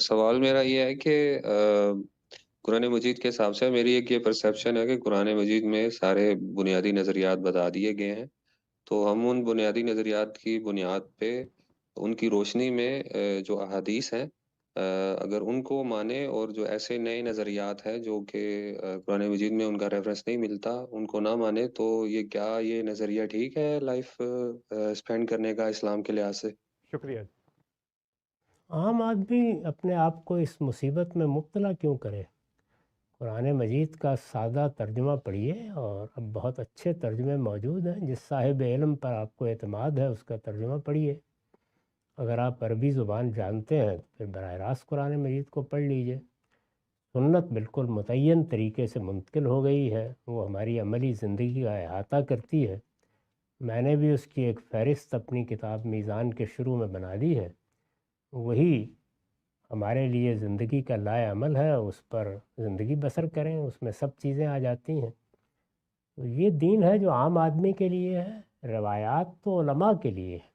سوال میرا یہ ہے کہ قرآن مجید کے حساب سے میری ایک یہ پرسیپشن ہے کہ قرآن مجید میں سارے بنیادی نظریات بتا دیے گئے ہیں، تو ہم ان بنیادی نظریات کی بنیاد پہ ان کی روشنی میں جو احادیث ہیں، اگر ان کو مانے اور جو ایسے نئے نظریات ہیں جو کہ قرآن مجید میں ان کا ریفرنس نہیں ملتا ان کو نہ مانے، تو یہ نظریہ ٹھیک ہے لائف اسپینڈ کرنے کا اسلام کے لحاظ سے؟ شکریہ۔ عام آدمی اپنے آپ کو اس مصیبت میں مبتلا کیوں کرے؟ قرآن مجید کا سادہ ترجمہ پڑھیے، اور اب بہت اچھے ترجمے موجود ہیں، جس صاحب علم پر آپ کو اعتماد ہے اس کا ترجمہ پڑھیے۔ اگر آپ عربی زبان جانتے ہیں تو پھر براہ راست قرآن مجید کو پڑھ لیجئے۔ سنت بالکل متعین طریقے سے منتقل ہو گئی ہے، وہ ہماری عملی زندگی کا احاطہ کرتی ہے۔ میں نے بھی اس کی ایک فہرست اپنی کتاب میزان کے شروع میں بنا دی ہے۔ وہی ہمارے لیے زندگی کا لائے عمل ہے، اس پر زندگی بسر کریں، اس میں سب چیزیں آ جاتی ہیں۔ تو یہ دین ہے جو عام آدمی کے لیے ہے، روایات تو علماء کے لیے ہے۔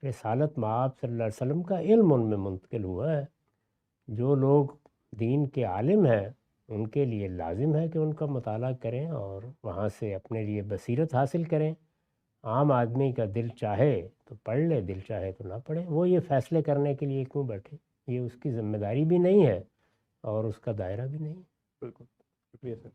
رسالت مآب صلی اللہ علیہ وسلم کا علم ان میں منتقل ہوا ہے۔ جو لوگ دین کے عالم ہیں ان کے لیے لازم ہے کہ ان کا مطالعہ کریں اور وہاں سے اپنے لیے بصیرت حاصل کریں۔ عام آدمی کا دل چاہے تو پڑھ لے، دل چاہے تو نہ پڑھے، وہ یہ فیصلے کرنے کے لیے کیوں بیٹھے؟ یہ اس کی ذمہ داری بھی نہیں ہے اور اس کا دائرہ بھی نہیں ہے۔ بالکل، شکریہ سر۔